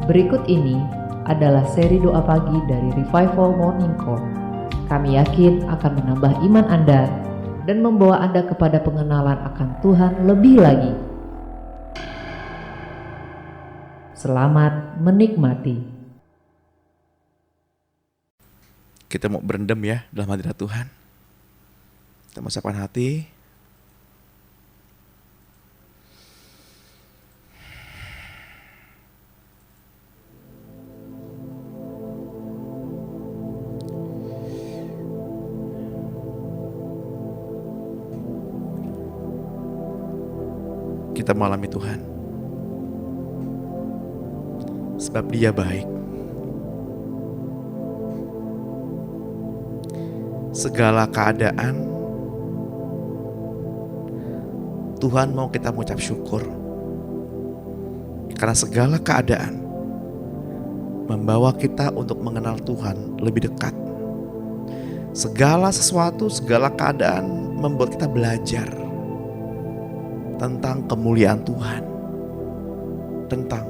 Berikut ini adalah seri doa pagi dari Revival Morning Call. Kami yakin akan menambah iman Anda dan membawa Anda kepada pengenalan akan Tuhan lebih lagi. Selamat menikmati. Kita mau berendam ya dalam hadirat Tuhan. Kita mau siapkan hati. Kita mengalami Tuhan. Sebab Dia baik. Segala keadaan Tuhan mau kita mengucap syukur. Karena segala keadaan membawa kita untuk mengenal Tuhan lebih dekat. Segala sesuatu, segala keadaan membuat kita belajar tentang kemuliaan Tuhan, tentang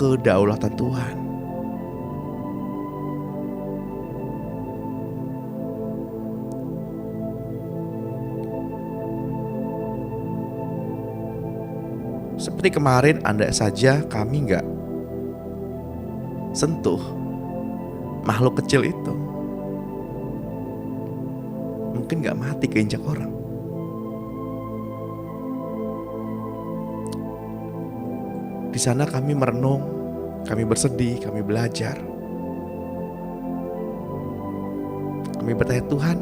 kedaulatan Tuhan. Seperti kemarin, andai saja kami gak sentuh makhluk kecil itu, mungkin gak mati keinjak orang. Di sana kami merenung, kami bersedih, kami belajar. Kami bertanya, Tuhan,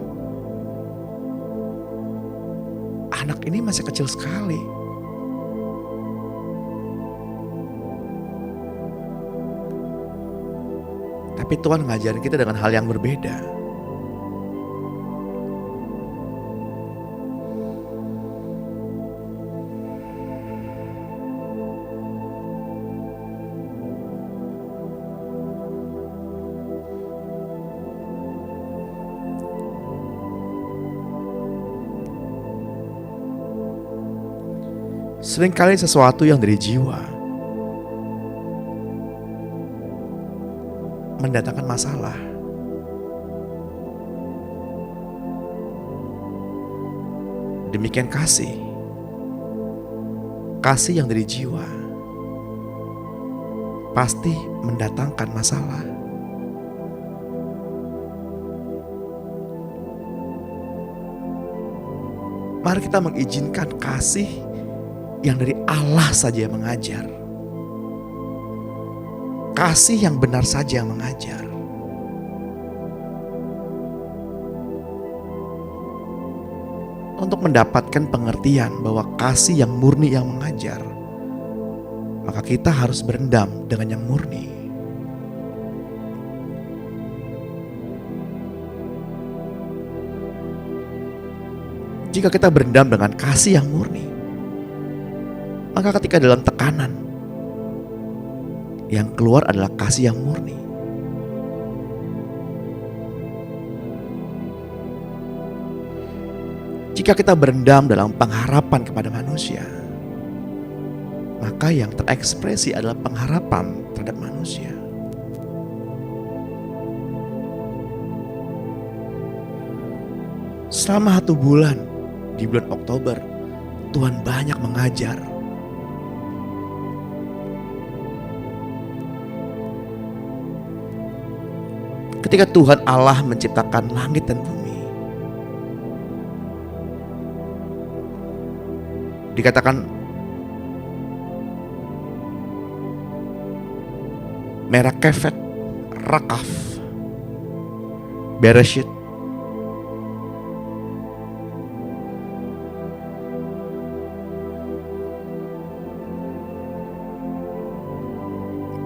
anak ini masih kecil sekali. Tapi Tuhan ngajarin kita dengan hal yang berbeda. Seringkali sesuatu yang dari jiwa mendatangkan masalah. Demikian kasih yang dari jiwa pasti mendatangkan masalah. Mari kita mengizinkan kasih yang dari Allah saja yang mengajar. Kasih yang benar saja yang mengajar. Untuk mendapatkan pengertian bahwa kasih yang murni yang mengajar, maka kita harus berendam dengan yang murni. Jika kita berendam dengan kasih yang murni, maka ketika dalam tekanan, yang keluar adalah kasih yang murni. Jika kita berendam dalam pengharapan kepada manusia, maka yang terekspresi adalah pengharapan terhadap manusia. Selama 1 bulan, di bulan Oktober, Tuhan banyak mengajar. Ketika Tuhan Allah menciptakan langit dan bumi, dikatakan Merakefet, Rakaf, Bereshit.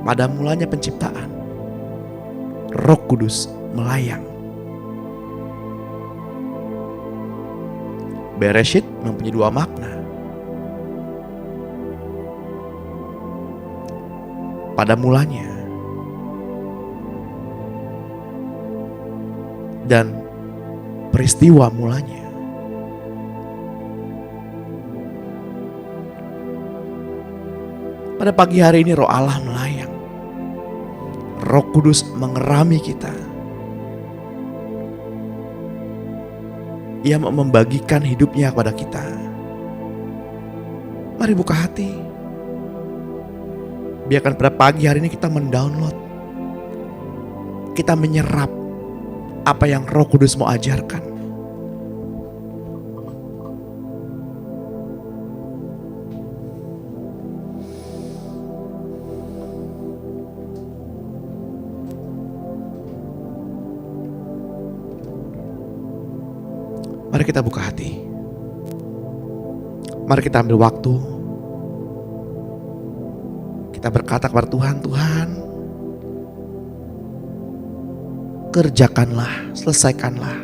Pada mulanya penciptaan, Roh Kudus melayang. Bereshit mempunyai 2 makna. Pada mulanya dan peristiwa mulanya. Pada pagi hari ini Roh Allah melayang Roh Kudus mengerami kita. Ia mau membagikan hidupnya kepada kita. Mari buka hati. Biarkan pada pagi hari ini kita mendownload, kita menyerap apa yang Roh Kudus mau ajarkan. Mari kita buka hati. Mari kita ambil waktu. Kita berkata kepada Tuhan, Tuhan, kerjakanlah, selesaikanlah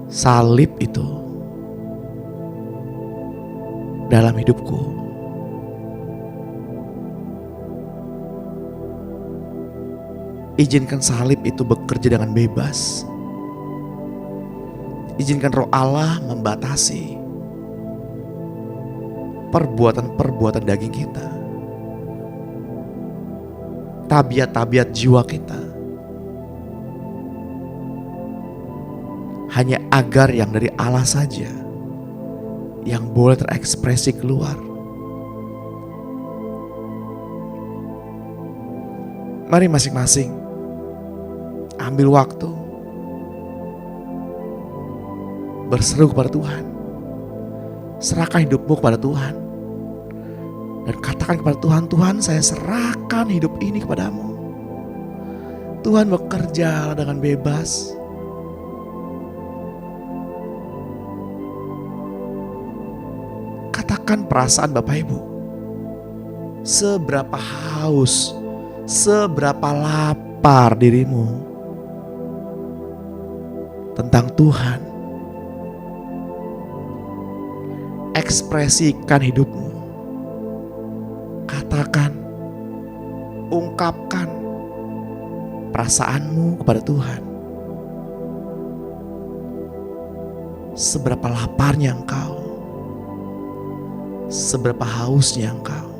salib itu dalam hidupku. Izinkan salib itu bekerja dengan bebas. Izinkan Roh Allah membatasi perbuatan-perbuatan daging kita, tabiat-tabiat jiwa kita, hanya agar yang dari Allah saja yang boleh terekspresi keluar. Mari masing-masing ambil waktu, berseru kepada Tuhan. Serahkan hidupmu kepada Tuhan. Dan katakan kepada Tuhan, Tuhan, saya serahkan hidup ini kepadamu. Tuhan bekerja dengan bebas. Katakan perasaan Bapak Ibu. Seberapa haus, seberapa lapar dirimu tentang Tuhan. Ekspresikan hidupmu. Katakan, ungkapkan perasaanmu kepada Tuhan. Seberapa laparnya engkau, seberapa hausnya engkau.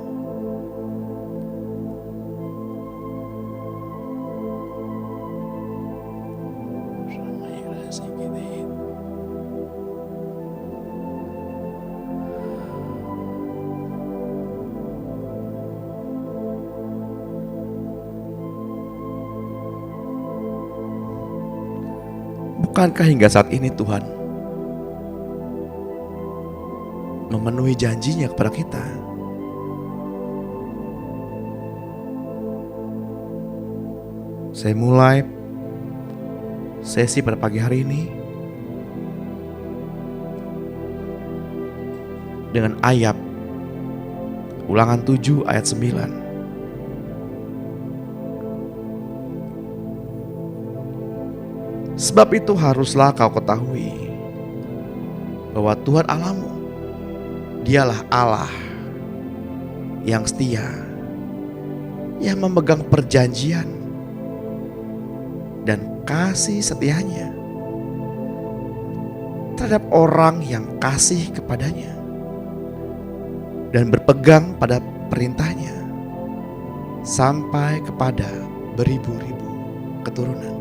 Bukankah hingga saat ini Tuhan memenuhi janjinya kepada kita? Saya mulai sesi pada pagi hari ini dengan ayat Ulangan 7 ayat 9. Sebab itu haruslah kau ketahui bahwa Tuhan Allahmu, Dialah Allah yang setia, yang memegang perjanjian dan kasih setianya terhadap orang yang kasih kepadanya dan berpegang pada perintahnya sampai kepada beribu-ribu keturunan.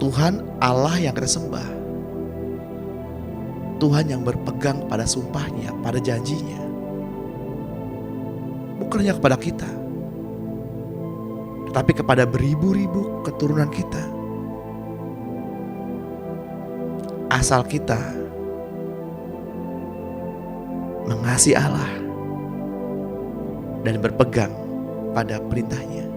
Tuhan Allah yang kita sembah, Tuhan yang berpegang pada sumpahnya, pada janjinya, bukan hanya kepada kita, tetapi kepada beribu-ribu keturunan kita, asal kita mengasihi Allah dan berpegang pada perintahnya.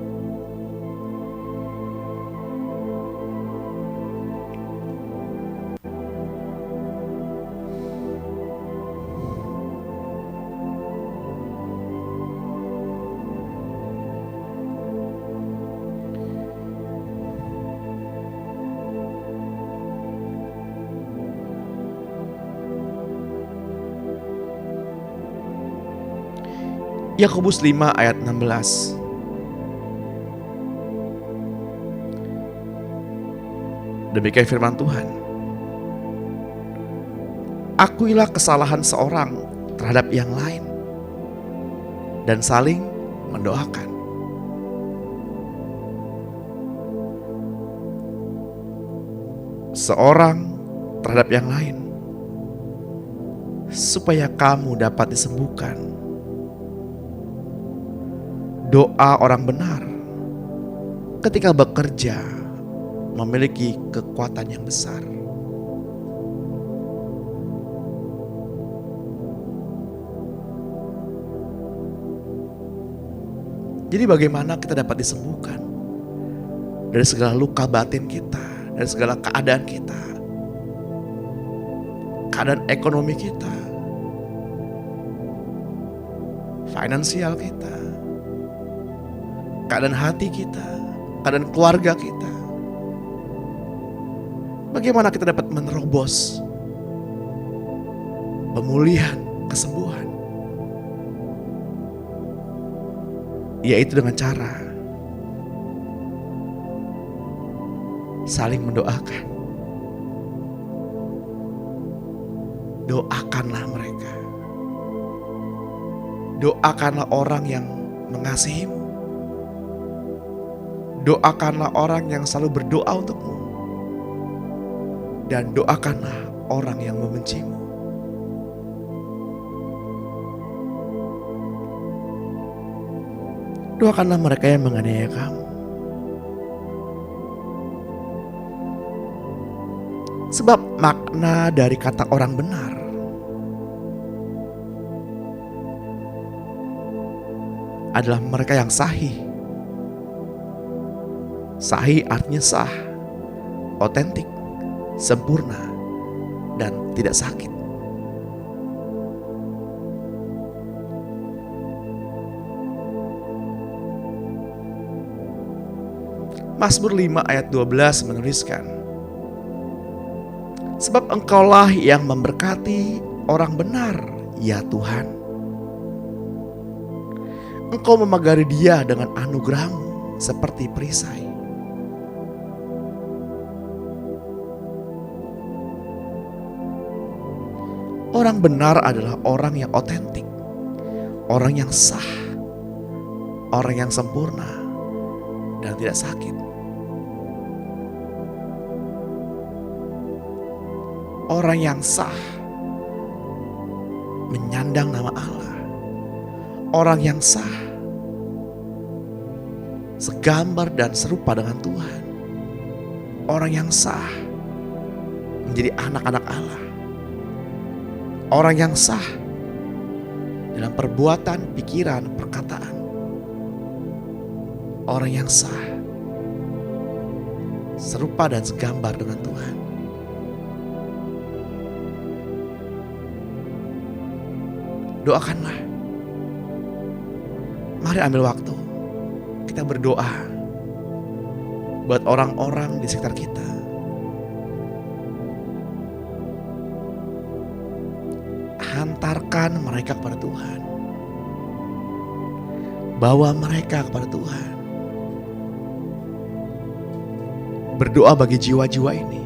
Yakobus 5 ayat 16. Demikian firman Tuhan. Akuilah kesalahan seorang terhadap yang lain dan saling mendoakan. Seorang terhadap yang lain, supaya kamu dapat disembuhkan. Doa orang benar ketika bekerja memiliki kekuatan yang besar. Jadi bagaimana kita dapat disembuhkan dari segala luka batin kita, dari segala keadaan kita, keadaan ekonomi kita, finansial kita, keadaan hati kita, keadaan keluarga kita. Bagaimana kita dapat menerobos pemulihan, kesembuhan? Yaitu dengan cara saling mendoakan. Doakanlah mereka. Doakanlah orang yang mengasihimu. Doakanlah orang yang selalu berdoa untukmu. Dan doakanlah orang yang membencimu. Doakanlah mereka yang menganiaya kamu. Sebab makna dari kata orang benar adalah mereka yang sahih. Sahih artinya sah, otentik, sempurna, dan tidak sakit. Mazmur 5 ayat 12 menuliskan, sebab Engkaulah yang memberkati orang benar, ya Tuhan. Engkau memagari dia dengan anugerah-Mu seperti perisai. Orang benar adalah orang yang otentik, orang yang sah, orang yang sempurna, dan tidak sakit. Orang yang sah menyandang nama Allah. Orang yang sah segambar dan serupa dengan Tuhan. Orang yang sah menjadi anak-anak Allah. Orang yang sah dalam perbuatan, pikiran, perkataan. Orang yang sah serupa dan segambar dengan Tuhan. Doakanlah. Mari ambil waktu. Kita berdoa buat orang-orang di sekitar kita. Hantarkan mereka kepada Tuhan. Bawa mereka kepada Tuhan. Berdoa bagi jiwa-jiwa ini.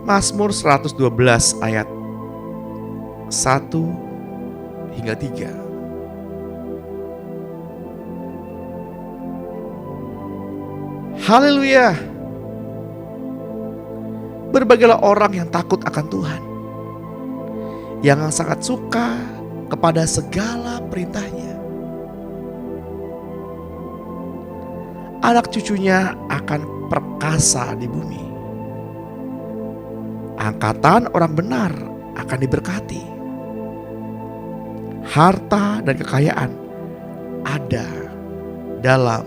Mazmur 112 ayat 1 hingga 3. Haleluya. Berbahagialah orang yang takut akan Tuhan, yang sangat suka kepada segala perintahnya. Anak cucunya akan perkasa di bumi. Angkatan orang benar akan diberkati. Harta dan kekayaan ada dalam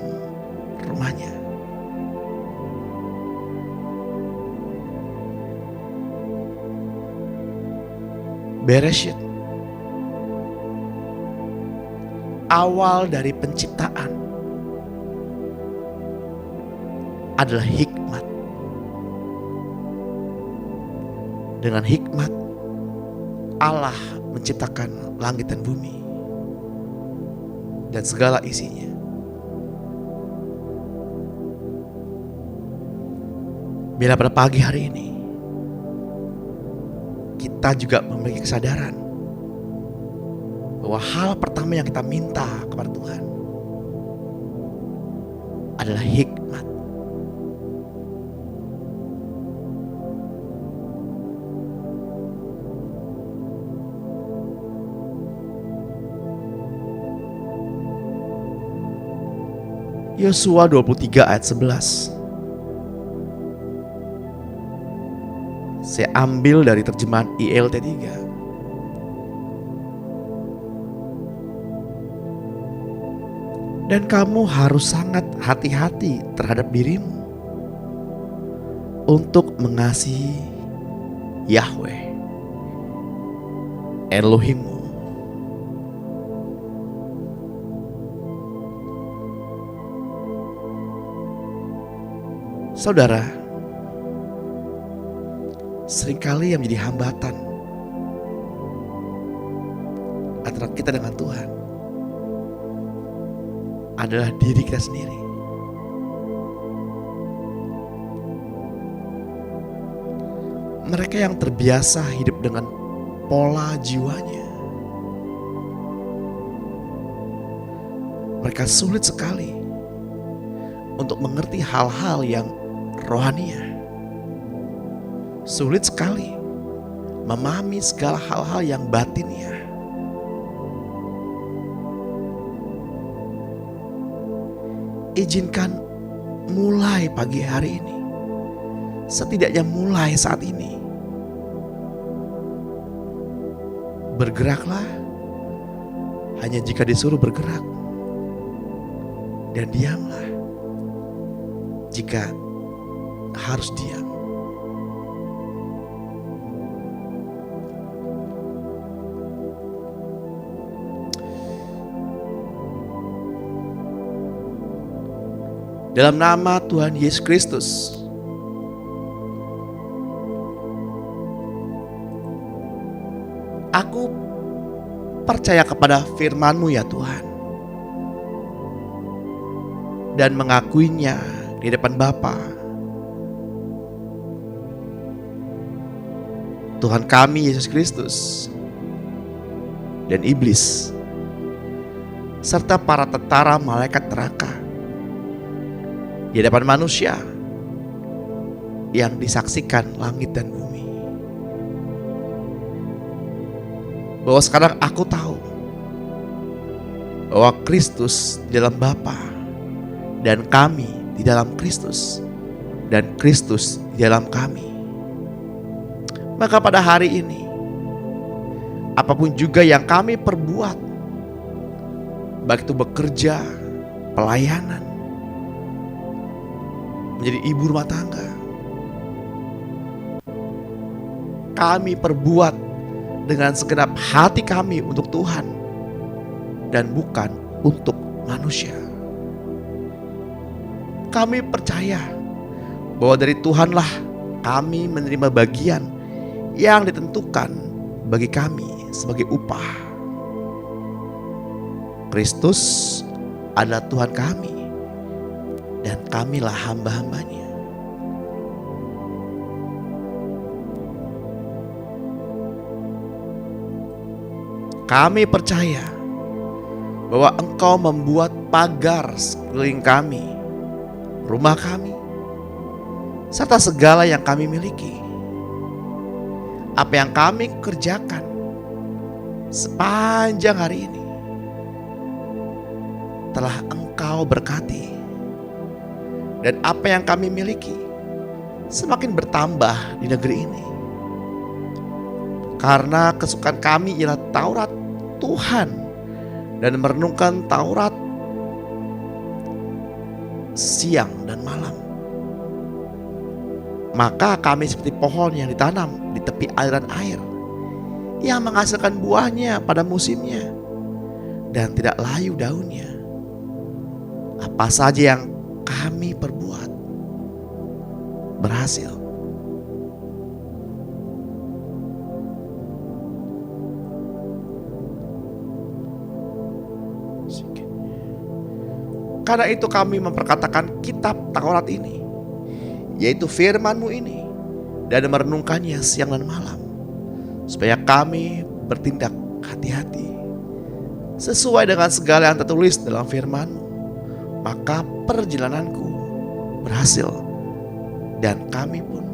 rumahnya. Bereshit, awal dari penciptaan adalah hikmat. Dengan hikmat Allah menciptakan langit dan bumi. dan segala isinya. Bila pada pagi hari ini kita juga memiliki kesadaran bahwa hal pertama yang kita minta kepada Tuhan adalah hikmat. Yosua 23 ayat 11. Saya ambil dari terjemahan ILT 3. Dan kamu harus sangat hati-hati terhadap dirimu untuk mengasihi Yahweh Elohimmu. Saudara, seringkali yang menjadi hambatan antara kita dengan Tuhan adalah diri kita sendiri. Mereka yang terbiasa hidup dengan pola jiwanya, mereka sulit sekali untuk mengerti hal-hal yang rohania. Sulit sekali memahami segala hal-hal yang batinnya. Izinkan mulai pagi hari ini, setidaknya mulai saat ini, bergeraklah hanya jika disuruh bergerak, dan diamlah jika harus diam. Dalam nama Tuhan Yesus Kristus, aku percaya kepada firman-Mu ya Tuhan, dan mengakuinya di depan Bapa. Tuhan kami Yesus Kristus dan iblis serta para tentara malaikat neraka di hadapan manusia yang disaksikan langit dan bumi, bahwa sekarang aku tahu bahwa Kristus di dalam Bapa dan kami di dalam Kristus dan Kristus di dalam kami. Maka pada hari ini, apapun juga yang kami perbuat, baik itu bekerja, pelayanan, menjadi ibu rumah tangga, kami perbuat dengan segenap hati kami untuk Tuhan dan bukan untuk manusia. Kami percaya bahwa dari Tuhanlah kami menerima bagian yang ditentukan bagi kami sebagai upah. Kristus adalah Tuhan kami dan kamilah hamba-hambanya. Kami percaya bahwa Engkau membuat pagar sekeliling kami, rumah kami, serta segala yang kami miliki. Apa yang kami kerjakan sepanjang hari ini telah Engkau berkati. Dan apa yang kami miliki semakin bertambah di negeri ini. Karena kesukaan kami ialah Taurat Tuhan dan merenungkan Taurat siang dan malam. Maka kami seperti pohon yang ditanam di tepi aliran air, yang menghasilkan buahnya pada musimnya dan tidak layu daunnya. Apa saja yang kami perbuat berhasil. Karena itu kami memperkatakan kitab Taurat ini, yaitu firman-Mu ini, dan merenungkannya siang dan malam, supaya kami bertindak hati-hati sesuai dengan segala yang tertulis dalam firman-Mu. Maka perjalananku berhasil dan kami pun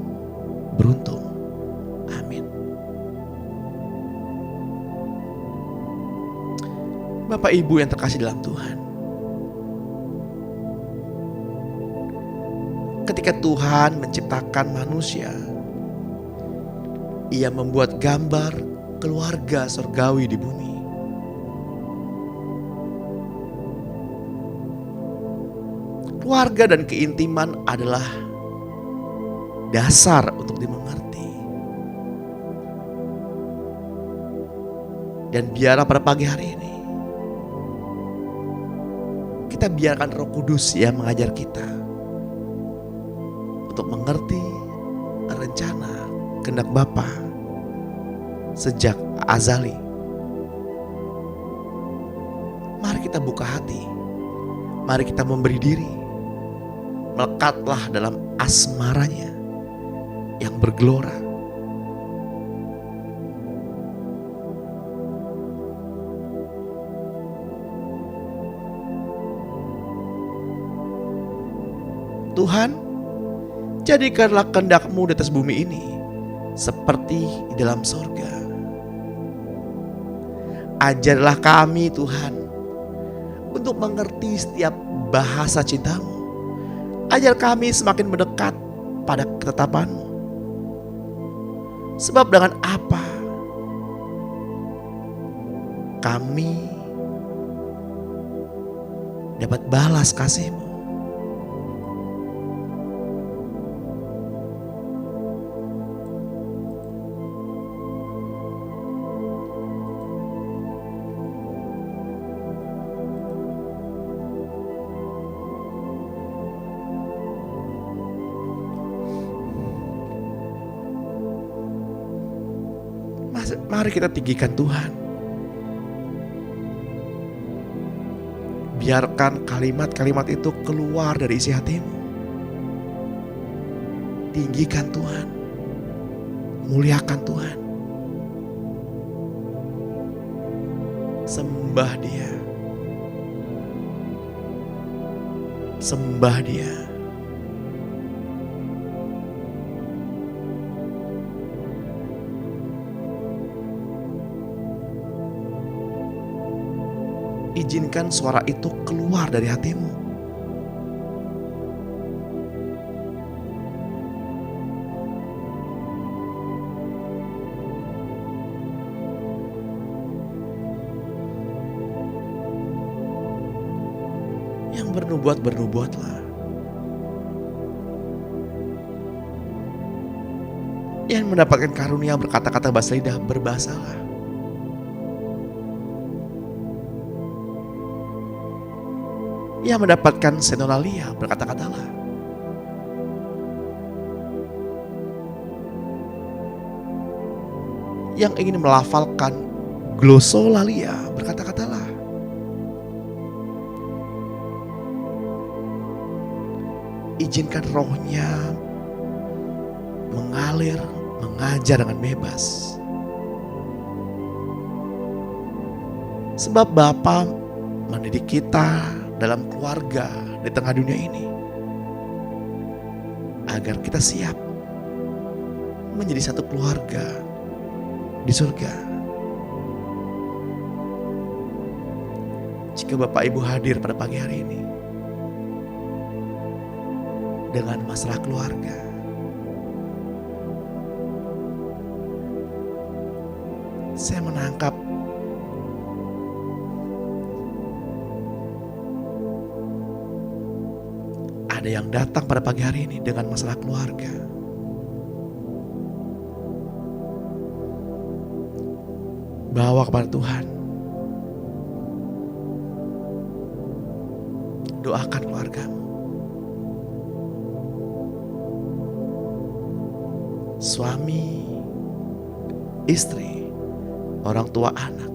beruntung. Amin. Bapak Ibu yang terkasih dalam Tuhan, ketika Tuhan menciptakan manusia, Ia membuat gambar keluarga surgawi di bumi. Keluarga dan keintiman adalah dasar untuk dimengerti. Dan biarlah pada pagi hari ini kita biarkan Roh Kudus yang mengajar kita untuk mengerti rencana kehendak Bapa sejak azali. Mari kita buka hati, mari kita memberi diri, melekatlah dalam asmaranya yang bergelora. Tuhan, jadikanlah kehendak-Mu di atas bumi ini seperti di dalam surga. Ajarlah kami Tuhan untuk mengerti setiap bahasa cinta-Mu. Ajar kami semakin mendekat pada ketetapan-Mu. Sebab dengan apa kami dapat balas kasih-Mu? Mari kita tinggikan Tuhan. Biarkan kalimat-kalimat itu keluar dari isi hati-Mu. Tinggikan Tuhan. Muliakan Tuhan. Sembah Dia. Sembah Dia. Izinkan suara itu keluar dari hati-Mu. Yang bernubuat, bernubuatlah. Yang mendapatkan karunia berkata-kata bahasa lidah, berbahasalah. Yang mendapatkan senonalia, berkata-katalah. Yang ingin melafalkan glosolalia, berkata-katalah. Izinkan rohnya mengalir, mengajar dengan bebas. Sebab Bapa mendidik kita dalam keluarga di tengah dunia ini agar kita siap menjadi satu keluarga di surga. Jika Bapak Ibu hadir pada pagi hari ini dengan masalah keluarga, saya menangkap ada yang datang pada pagi hari ini dengan masalah keluarga. Bawa kepada Tuhan. Doakan keluargamu. Suami, istri, orang tua anak.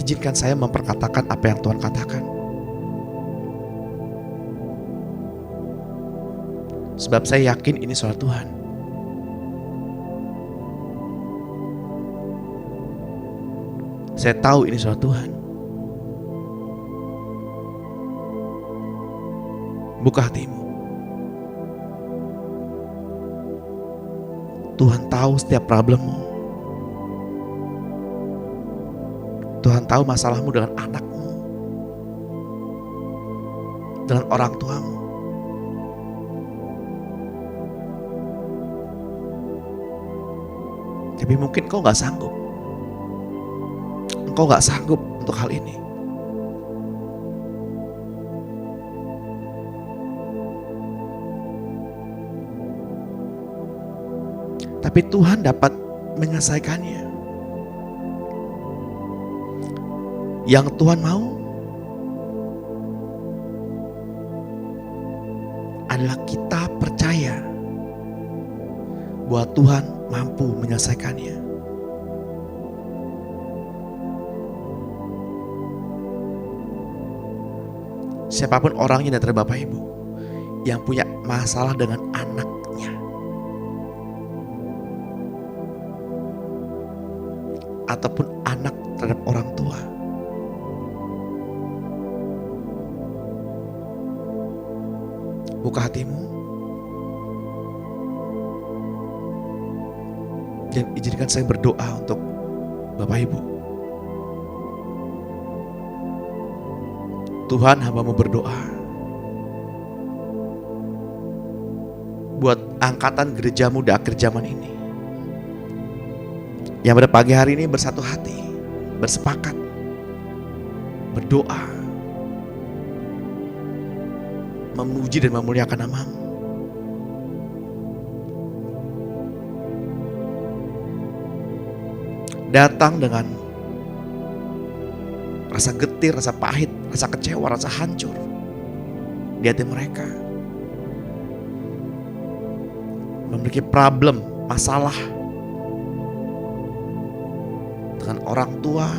izinkan saya memperkatakan apa yang Tuhan katakan. Sebab saya yakin ini suara Tuhan. Saya tahu ini suara Tuhan. Buka hatimu. Tuhan tahu setiap problemmu. Tuhan tahu masalahmu dengan anakmu, dengan orang tuamu. Tapi mungkin kau gak sanggup. Engkau gak sanggup untuk hal ini. Tapi Tuhan dapat menyelesaikannya. Yang Tuhan mau adalah kita percaya bahwa Tuhan mampu menyelesaikannya. Siapapun orangnya dan Bapak Ibu yang punya masalah dengan anaknya ataupun anak terhadap orang tua, buka hatimu dan izinkan saya berdoa untuk Bapak Ibu. Tuhan, hamba-Mu berdoa buat angkatan gereja-Mu di akhir zaman ini, yang pada pagi hari ini bersatu hati, bersepakat, berdoa, memuji dan memuliakan nama-Mu. Datang dengan rasa getir, rasa pahit, rasa kecewa, rasa hancur di hati mereka. Memiliki problem, masalah dengan orang tua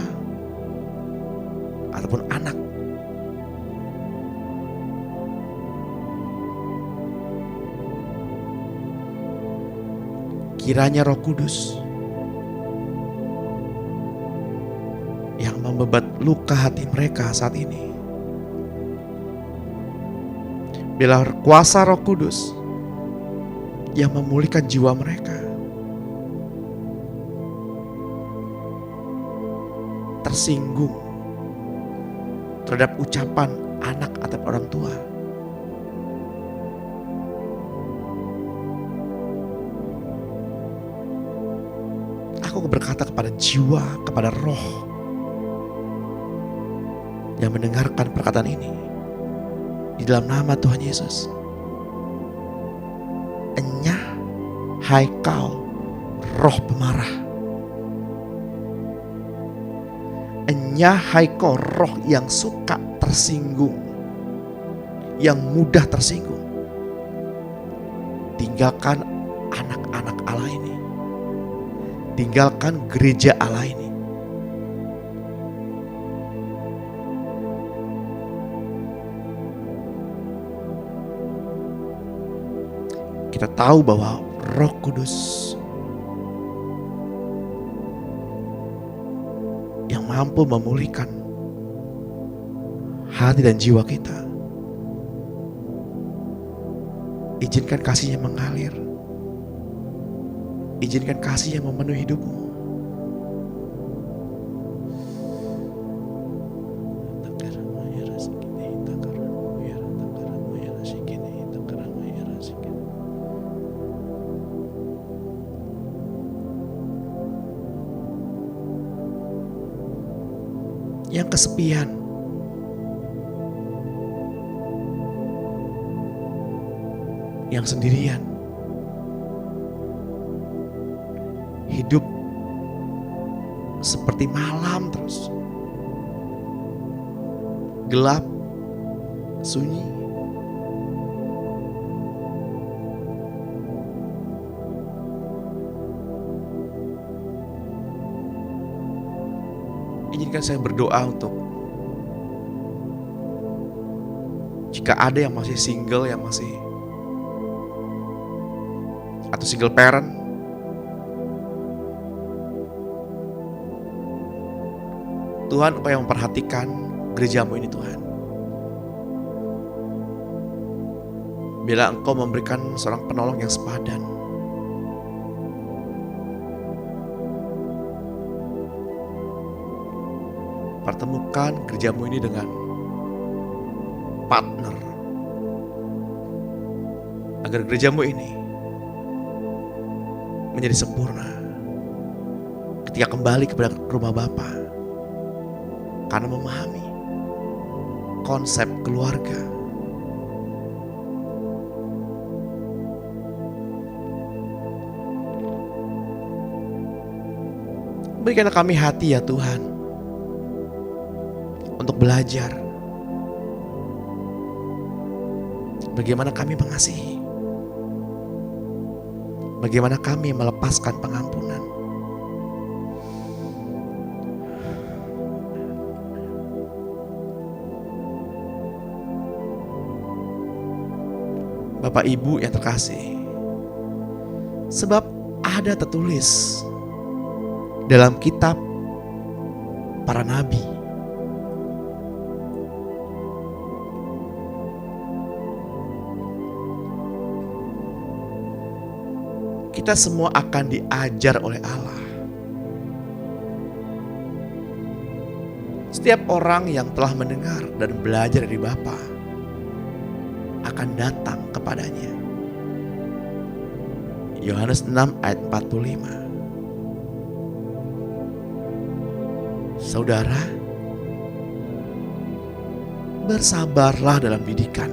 ataupun anak. Kiranya Roh Kudus yang membebat luka hati mereka saat ini, biarlah kuasa Roh Kudus yang memulihkan jiwa mereka, tersinggung terhadap ucapan anak atau orang tua. Aku berkata kepada jiwa, kepada roh yang mendengarkan perkataan ini, di dalam nama Tuhan Yesus, enyah hai kau roh pemarah, enyah hai kau roh yang suka tersinggung, yang mudah tersinggung. Tinggalkan anak-anak Allah ini, tinggalkan gereja Allah ini. Kita tahu bahwa Roh Kudus yang mampu memulihkan hati dan jiwa kita. Izinkan kasih-Nya mengalir. Izinkan kasih-Nya memenuhi hidupmu. Yang kesepian, yang sendirian, hidup seperti malam terus, gelap, sunyi. Izinkan saya berdoa untuk jika ada yang masih single, yang masih atau single parent, Tuhan upaya memperhatikan gerejamu ini Tuhan. Bila Engkau memberikan seorang penolong yang sepadan, pertemukan gerejamu ini dengan partner, agar gerejamu ini menjadi sempurna ketika kembali kepada rumah Bapa, karena memahami konsep keluarga. Berikanlah kami hati ya Tuhan, untuk belajar bagaimana kami mengasihi, bagaimana kami melepaskan pengampunan. Bapak Ibu yang terkasih, sebab ada tertulis dalam kitab para nabi, kita semua akan diajar oleh Allah. Setiap orang yang telah mendengar dan belajar dari Bapa akan datang kepadanya. Yohanes 6 ayat 45. Saudara, bersabarlah dalam didikan.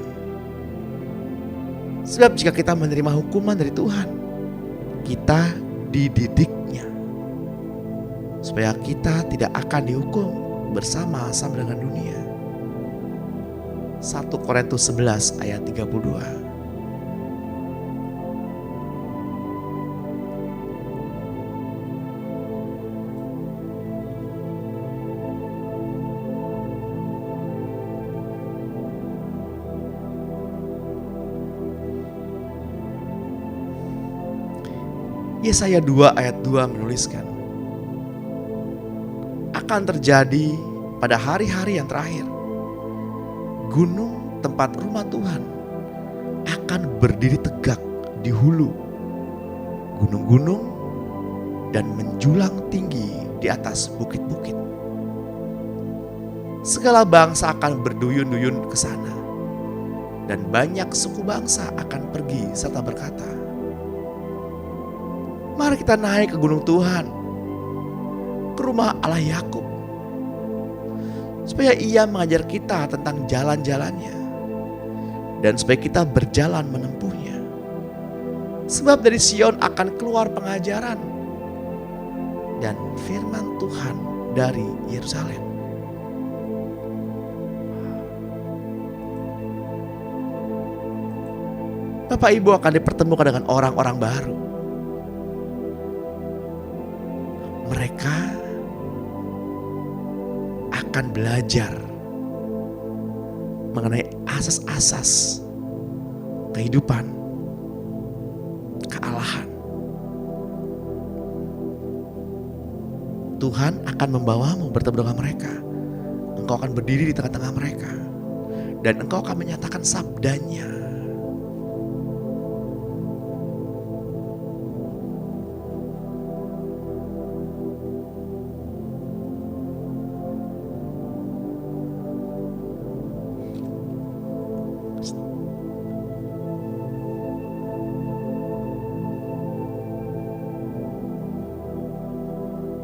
Sebab jika kita menerima hukuman dari Tuhan, kita dididiknya, supaya kita tidak akan dihukum bersama-sama dengan dunia. 1 Korintus 11 ayat 32. Yesaya 2 ayat 2 menuliskan, akan terjadi pada hari-hari yang terakhir, gunung tempat rumah Tuhan akan berdiri tegak di hulu gunung-gunung dan menjulang tinggi di atas bukit-bukit. Segala bangsa akan berduyun-duyun ke sana, dan banyak suku bangsa akan pergi serta berkata, mari kita naik ke gunung Tuhan, ke rumah Allah Yakub, supaya Ia mengajar kita tentang jalan-jalannya, dan supaya kita berjalan menempuhnya. Sebab dari Sion akan keluar pengajaran dan firman Tuhan dari Yerusalem. Bapak Ibu akan dipertemukan dengan orang-orang baru. Mereka akan belajar mengenai asas-asas kehidupan, kealahan. Tuhan akan membawamu bertemu dengan mereka. Engkau akan berdiri di tengah-tengah mereka, dan engkau akan menyatakan sabdanya.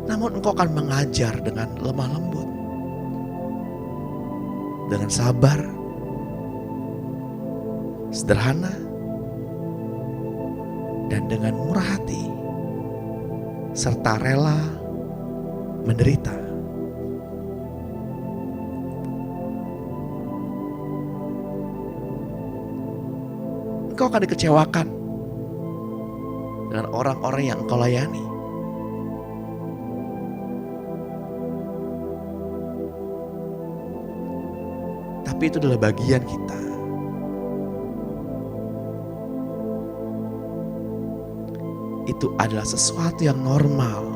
Namun engkau akan mengajar dengan lemah lembut, dengan sabar, sederhana, dan dengan murah hati, serta rela menderita. Engkau akan dikecewakan dengan orang-orang yang engkau layani. Tetapi itu adalah bagian kita. Itu adalah sesuatu yang normal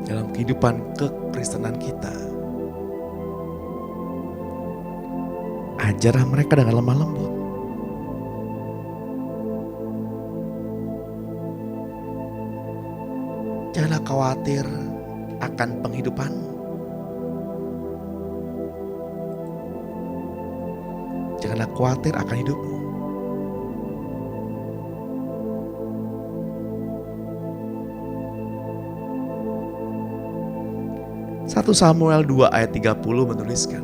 dalam kehidupan kekristenan kita. Ajarlah mereka dengan lemah lembut. Janganlah khawatir akan penghidupanmu. Janganlah khawatir akan hidupmu. 1 Samuel 2 ayat 30 menuliskan,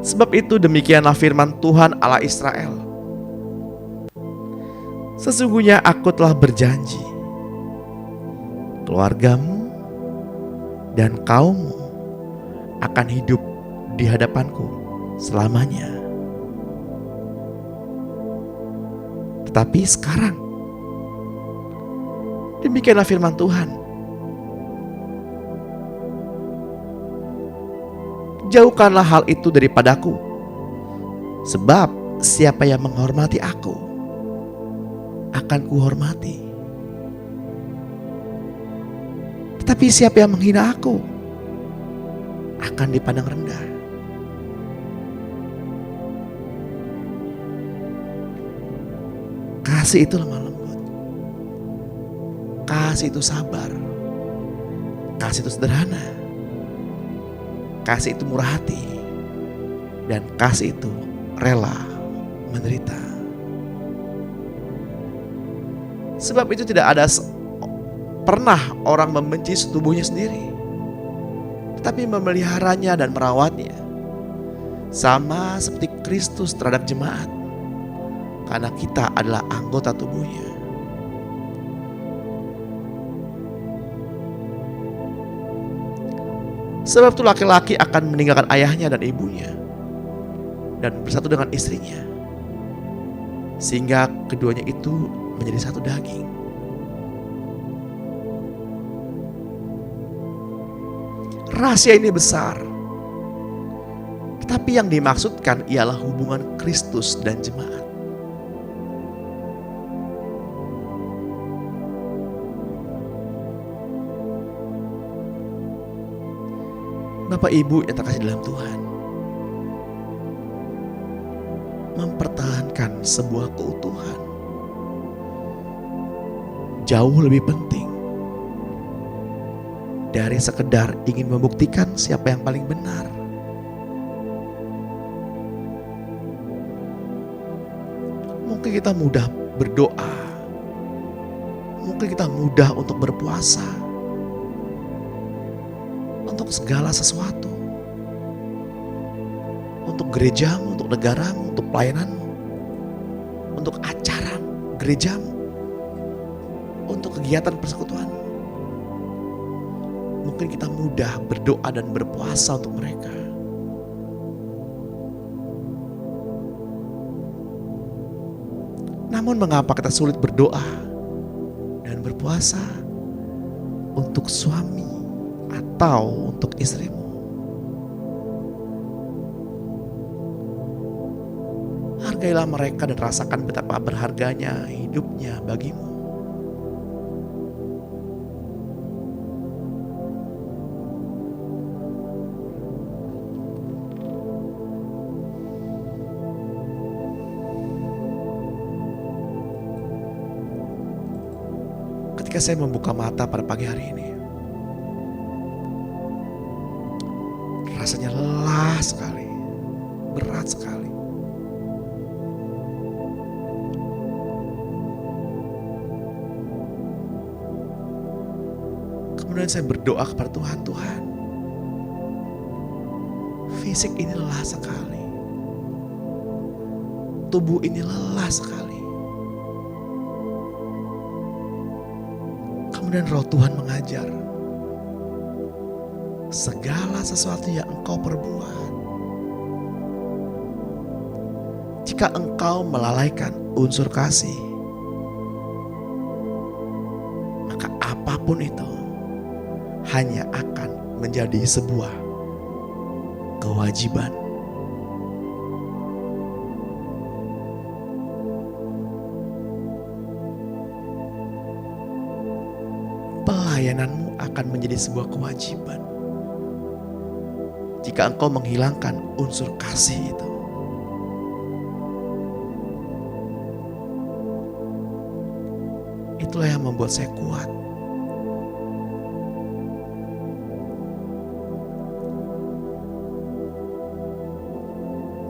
sebab itu demikianlah firman Tuhan Allah Israel. Sesungguhnya aku telah berjanji, keluargamu dan kaummu akan hidup di hadapanku selamanya. Tetapi sekarang, demikianlah firman Tuhan, jauhkanlah hal itu daripadaku, sebab siapa yang menghormati aku, akan kuhormati. Tetapi siapa yang menghina aku, akan dipandang rendah. Kasih itu lemah lembut. Kasih itu sabar. Kasih itu sederhana. Kasih itu murah hati. Dan kasih itu rela menderita. Sebab itu tidak ada pernah orang membenci tubuhnya sendiri, tetapi memeliharanya dan merawatnya, sama seperti Kristus terhadap jemaat, karena kita adalah anggota tubuhnya. Sebab itu laki-laki akan meninggalkan ayahnya dan ibunya dan bersatu dengan istrinya, sehingga keduanya itu menjadi satu daging. Rahasia ini besar, tetapi yang dimaksudkan ialah hubungan Kristus dan jemaat. Bapak Ibu yang terkasih dalam Tuhan, mempertahankan sebuah keutuhan jauh lebih penting dari sekedar ingin membuktikan siapa yang paling benar. Mungkin kita mudah berdoa, mungkin kita mudah untuk berpuasa, untuk segala sesuatu, untuk gerejamu, untuk negaramu, untuk pelayananmu, untuk acara gerejamu, untuk kegiatan persekutuan. Mungkin kita mudah berdoa dan berpuasa untuk mereka. Namun mengapa kita sulit berdoa dan berpuasa untuk suami atau untuk istrimu? Hargailah mereka dan rasakan betapa berharganya hidupnya bagimu. Ketika saya membuka mata pada pagi hari ini, rasanya lelah sekali, berat sekali. Kemudian saya berdoa kepada Tuhan, Tuhan, fisik ini lelah sekali, tubuh ini lelah sekali. Kemudian Roh Tuhan mengajar, segala sesuatu yang engkau perbuat, jika engkau melalaikan unsur kasih, maka apapun itu hanya akan menjadi sebuah kewajiban. Pelayananmu akan menjadi sebuah kewajiban jika engkau menghilangkan unsur kasih itu. Itulah yang membuat saya kuat.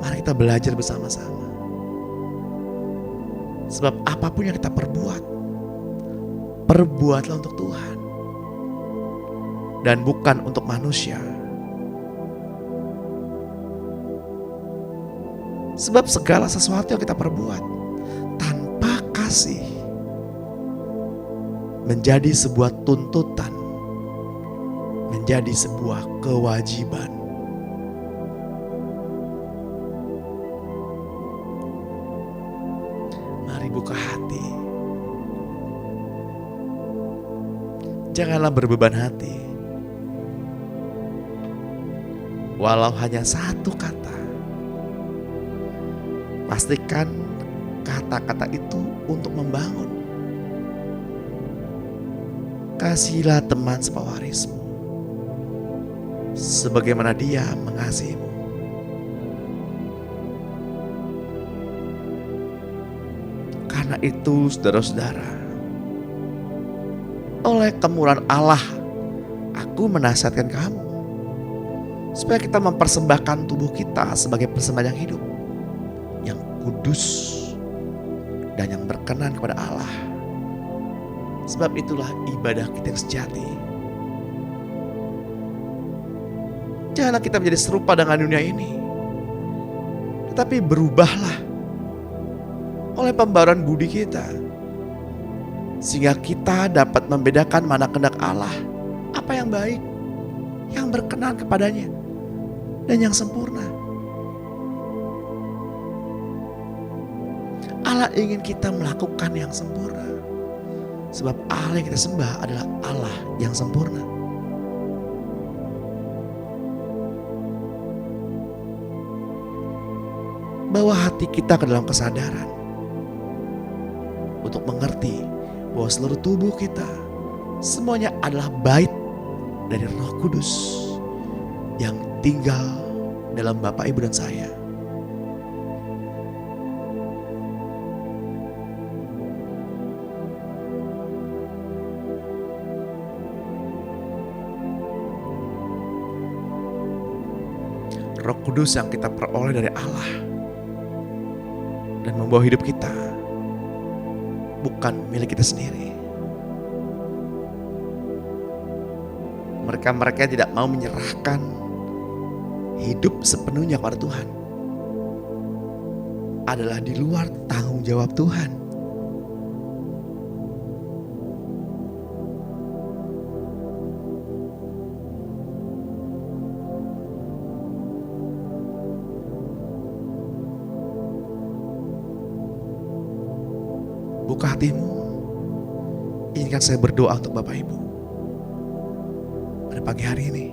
Mari kita belajar bersama-sama. Sebab apapun yang kita perbuat, perbuatlah untuk Tuhan dan bukan untuk manusia. Sebab segala sesuatu yang kita perbuat tanpa kasih menjadi sebuah tuntutan, menjadi sebuah kewajiban. Mari buka hati. Janganlah berbeban hati. Walau hanya satu kata, pastikan kata-kata itu untuk membangun. Kasihilah teman sepewarismu sebagaimana dia mengasihimu. Karena itu saudara-saudara, oleh kemurahan Allah aku menasihatkan kamu supaya kita mempersembahkan tubuh kita sebagai persembahan yang hidup, yang kudus dan yang berkenan kepada Allah. Sebab itulah ibadah kita yang sejati. Janganlah kita menjadi serupa dengan dunia ini, tetapi berubahlah oleh pembaruan budi kita, sehingga kita dapat membedakan mana kehendak Allah, apa yang baik, yang berkenan kepadanya, dan yang sempurna. Allah ingin kita melakukan yang sempurna. Sebab Allah yang kita sembah adalah Allah yang sempurna. Bawa hati kita ke dalam kesadaran untuk mengerti bahwa seluruh tubuh kita semuanya adalah bait dari Roh Kudus yang tinggal dalam Bapak, Ibu, dan saya. Roh Kudus yang kita peroleh dari Allah dan membawa hidup kita bukan milik kita sendiri. Mereka-mereka yang tidak mau menyerahkan hidup sepenuhnya kepada Tuhan adalah di luar tanggung jawab Tuhan. Buka hatimu. Izinkan saya berdoa untuk Bapak Ibu pada pagi hari ini.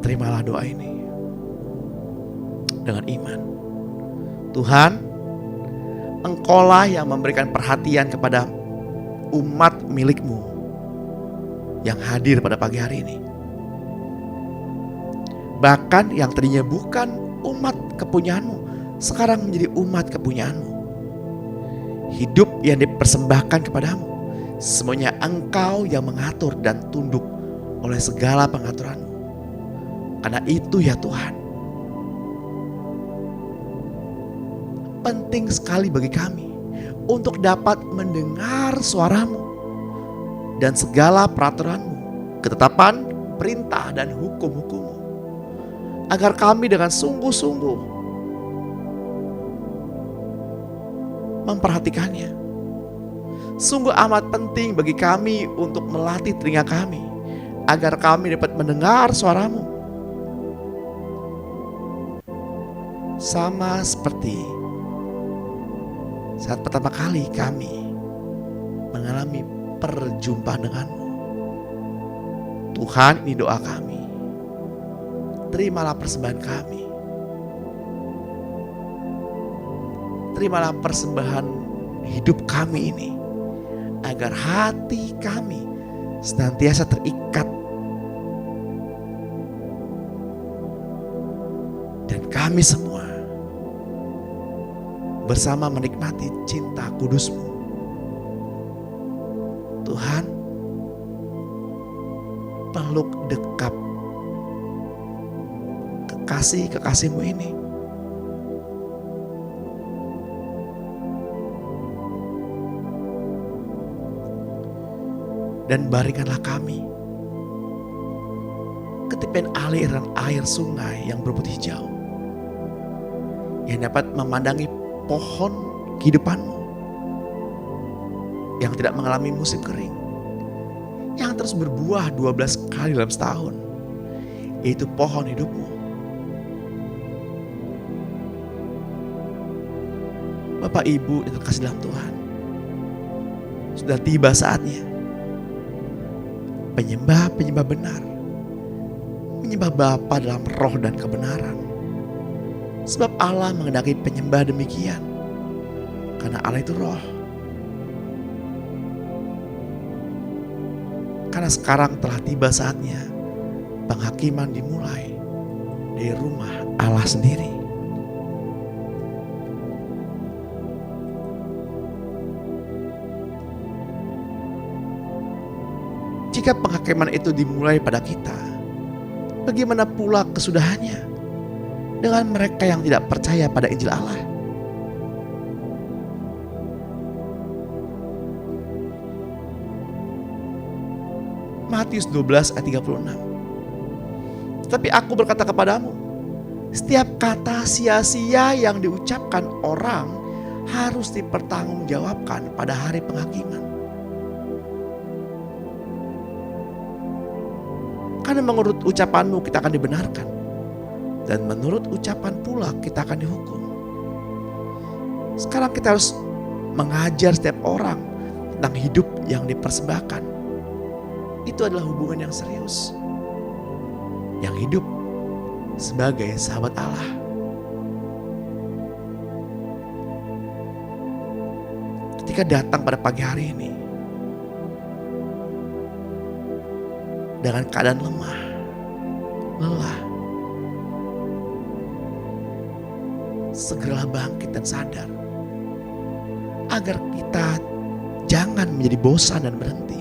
Terimalah doa ini dengan iman. Tuhan, Engkaulah yang memberikan perhatian kepada umat milik-Mu yang hadir pada pagi hari ini. Bahkan yang tadinya bukan umat kepunyaan-Mu, sekarang menjadi umat kepunyaan-Mu. Hidup yang dipersembahkan kepadamu, semuanya Engkau yang mengatur dan tunduk oleh segala pengaturan-Mu. Karena itu ya Tuhan, penting sekali bagi kami untuk dapat mendengar suara-Mu dan segala peraturan-Mu, ketetapan, perintah, dan hukum-hukum-Mu, agar kami dengan sungguh-sungguh memperhatikannya. Sungguh amat penting bagi kami untuk melatih telinga kami agar kami dapat mendengar suara-Mu. Sama seperti saat pertama kali kami mengalami perjumpaan denganmu. Tuhan, ini doa kami. Terimalah persembahan kami. Terimalah persembahan hidup kami ini, agar hati kami senantiasa terikat dan kami semua bersama menikmati cinta kudus-Mu. Tuhan, peluk dekap kekasih-kekasih-Mu ini. Dan baringkanlah kami ke tepian aliran air sungai yang berbukit hijau, yang dapat memandangi pohon kehidupan-Mu yang tidak mengalami musim kering, yang terus berbuah 12 kali dalam setahun, yaitu pohon hidup-Mu. Bapak Ibu yang terkasih dalam Tuhan, sudah tiba saatnya penyembah-penyembah benar menyembah Bapa dalam roh dan kebenaran. Sebab Allah mengendaki penyembah demikian, karena Allah itu roh. Karena sekarang telah tiba saatnya penghakiman dimulai dari rumah Allah sendiri. Jika penghakiman itu dimulai pada kita, bagaimana pula kesudahannya dengan mereka yang tidak percaya pada Injil Allah? Matius 12 ayat 36. Tetapi aku berkata kepadamu, setiap kata sia-sia yang diucapkan orang harus dipertanggungjawabkan pada hari penghakiman. Karena menurut ucapanmu kita akan dibenarkan, dan menurut ucapan pula kita akan dihukum. Sekarang kita harus mengajar setiap orang tentang hidup yang dipersembahkan. Itu adalah hubungan yang serius, yang hidup sebagai sahabat Allah. Ketika datang pada pagi hari ini dengan keadaan lemah, lelah, segeralah bangkit dan sadar, agar kita jangan menjadi bosan dan berhenti.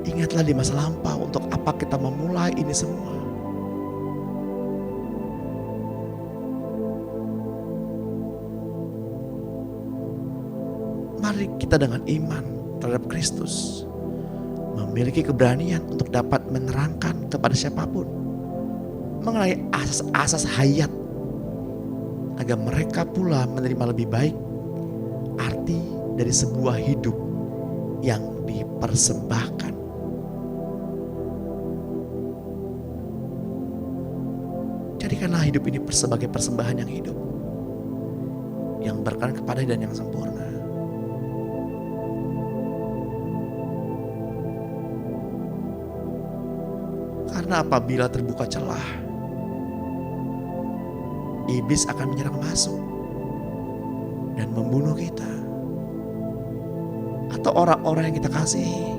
Ingatlah di masa lampau untuk apa kita memulai ini semua. Mari kita dengan iman terhadap Kristus memiliki keberanian untuk dapat menerangkan kepada siapapun mengenai asas-asas hayat, agar mereka pula menerima lebih baik arti dari sebuah hidup yang dipersembahkan. Jadikanlah hidup ini sebagai persembahan yang hidup, yang berkenan kepada dan yang sempurna. Karena apabila terbuka celah, iblis akan menyerang masuk dan membunuh kita atau orang-orang yang kita kasihi.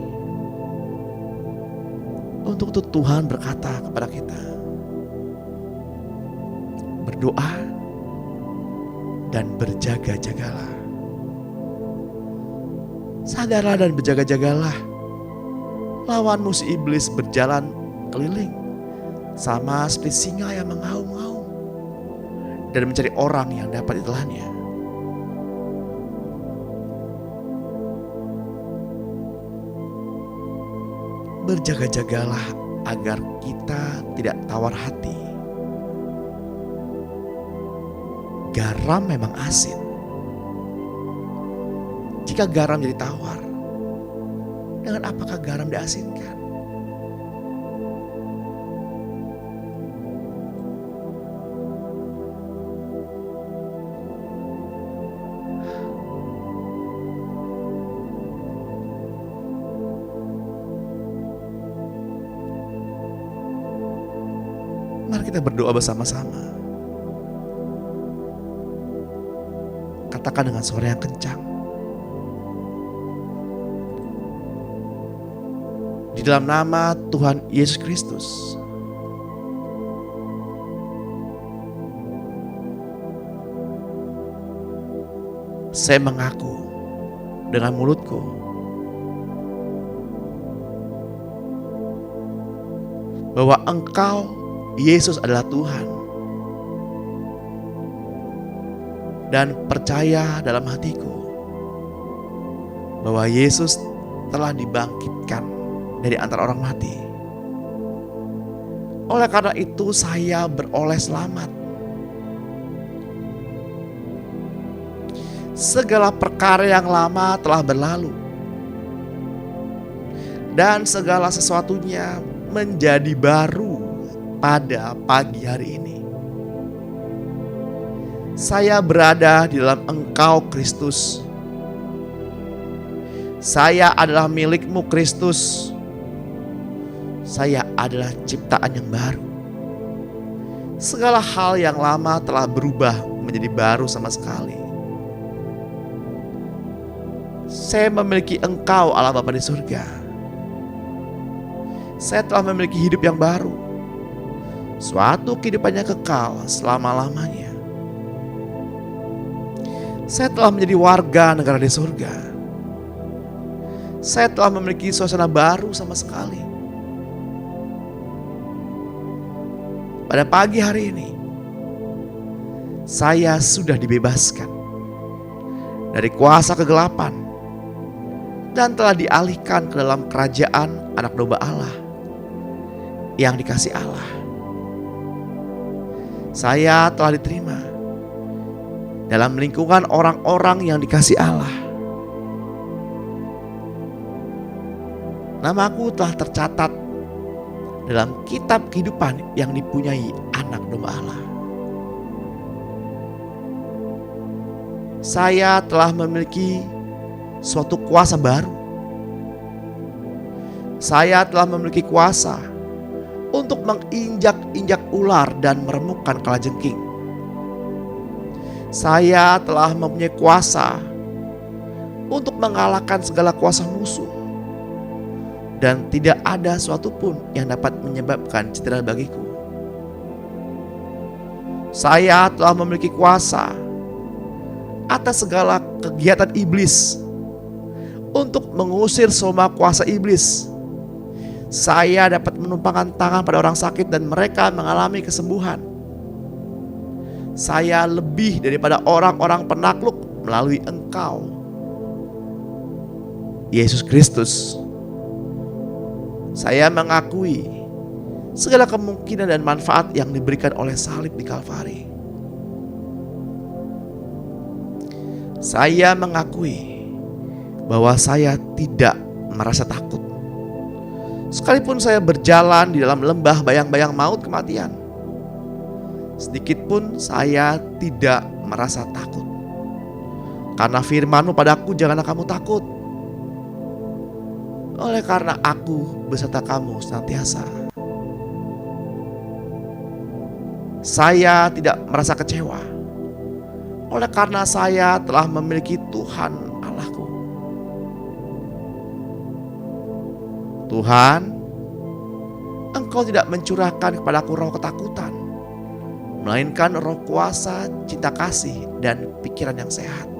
Untuk itu Tuhan berkata kepada kita, berdoa dan berjaga-jagalah. Sadarlah dan berjaga-jagalah. Lawanmu si iblis berjalan keliling sama seperti singa yang mengaum-ngaum dan mencari orang yang dapat ditelannya. Berjaga-jagalah agar kita tidak tawar hati. Garam memang asin. Jika garam jadi tawar, dengan apakah garam diasinkan? Mari kita berdoa bersama-sama. Katakan dengan suara yang kencang. Di dalam nama Tuhan Yesus Kristus, saya mengaku dengan mulutku bahwa Engkau, Yesus, adalah Tuhan, dan percaya dalam hatiku bahwa Yesus telah dibangkitkan dari antara orang mati. Oleh karena itu saya beroleh selamat. Segala perkara yang lama telah berlalu dan segala sesuatunya menjadi baru pada pagi hari ini. Saya berada di dalam Engkau, Kristus. Saya adalah milik-Mu, Kristus. Saya adalah ciptaan yang baru. Segala hal yang lama telah berubah menjadi baru sama sekali. Saya memiliki Engkau, Allah Bapa di surga. Saya telah memiliki hidup yang baru, suatu kehidupan yang kekal selama-lamanya. Saya telah menjadi warga negara di surga. Saya telah memiliki suasana baru sama sekali. Pada pagi hari ini, saya sudah dibebaskan dari kuasa kegelapan dan telah dialihkan ke dalam kerajaan anak domba Allah yang dikasihi Allah. Saya telah diterima dalam lingkungan orang-orang yang dikasihi Allah. Namaku telah tercatat dalam kitab kehidupan yang dipunyai anak domba Allah. Saya telah memiliki suatu kuasa baru. Saya telah memiliki kuasa untuk menginjak-injak ular dan meremukkan kalajengking. Saya telah mempunyai kuasa untuk mengalahkan segala kuasa musuh, dan tidak ada suatu pun yang dapat menyebabkan cedera bagiku. Saya telah memiliki kuasa atas segala kegiatan iblis untuk mengusir semua kuasa iblis. Saya dapat menumpangkan tangan pada orang sakit dan mereka mengalami kesembuhan. Saya lebih daripada orang-orang penakluk melalui Engkau, Yesus Kristus. Saya mengakui segala kemungkinan dan manfaat yang diberikan oleh salib di Kalvari. Saya mengakui bahwa saya tidak merasa takut. Sekalipun saya berjalan di dalam lembah bayang-bayang maut kematian, sedikit pun saya tidak merasa takut. Karena firman-Mu padaku, janganlah kamu takut. Oleh karena aku beserta kamu senantiasa. Saya tidak merasa kecewa. Oleh karena saya telah memiliki Tuhan Allahku. Tuhan, Engkau tidak mencurahkan kepadaku roh ketakutan, melainkan roh kuasa, cinta kasih, dan pikiran yang sehat.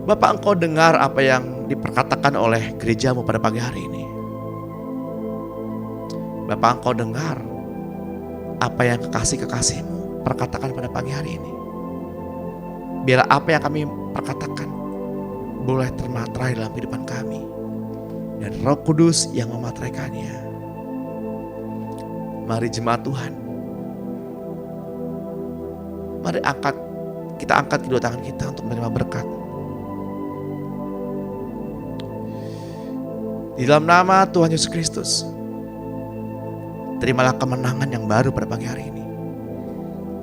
Bapak, Engkau dengar apa yang diperkatakan oleh gereja-Mu pada pagi hari ini. Bapak, Engkau dengar apa yang kekasih-kekasih-Mu perkatakan pada pagi hari ini. Biarlah apa yang kami perkatakan boleh termaterai dalam kehidupan kami, dan Roh Kudus yang memateraikannya. Mari jemaat Tuhan, mari kita angkat kedua tangan kita untuk menerima berkat. Di dalam nama Tuhan Yesus Kristus, terimalah kemenangan yang baru pada pagi hari ini.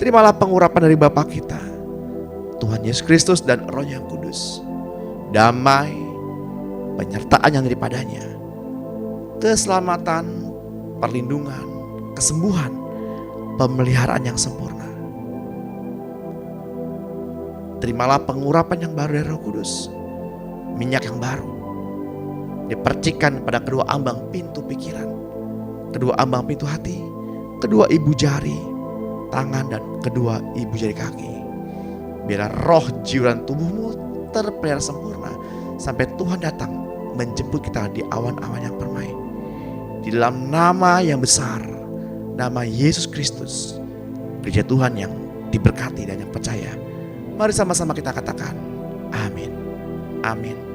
Terimalah pengurapan dari Bapa kita, Tuhan Yesus Kristus, dan Roh yang kudus. Damai, penyertaan yang daripadanya keselamatan, perlindungan, kesembuhan, pemeliharaan yang sempurna. Terimalah pengurapan yang baru dari Roh Kudus, minyak yang baru dipercikkan pada kedua ambang pintu pikiran, kedua ambang pintu hati, kedua ibu jari tangan dan kedua ibu jari kaki. Biarlah roh, jiwa dan tubuhmu terpelihara sempurna sampai Tuhan datang menjemput kita di awan-awan yang permai. Di dalam nama yang besar, nama Yesus Kristus, gereja Tuhan yang diberkati dan yang percaya, mari sama-sama kita katakan amin, amin,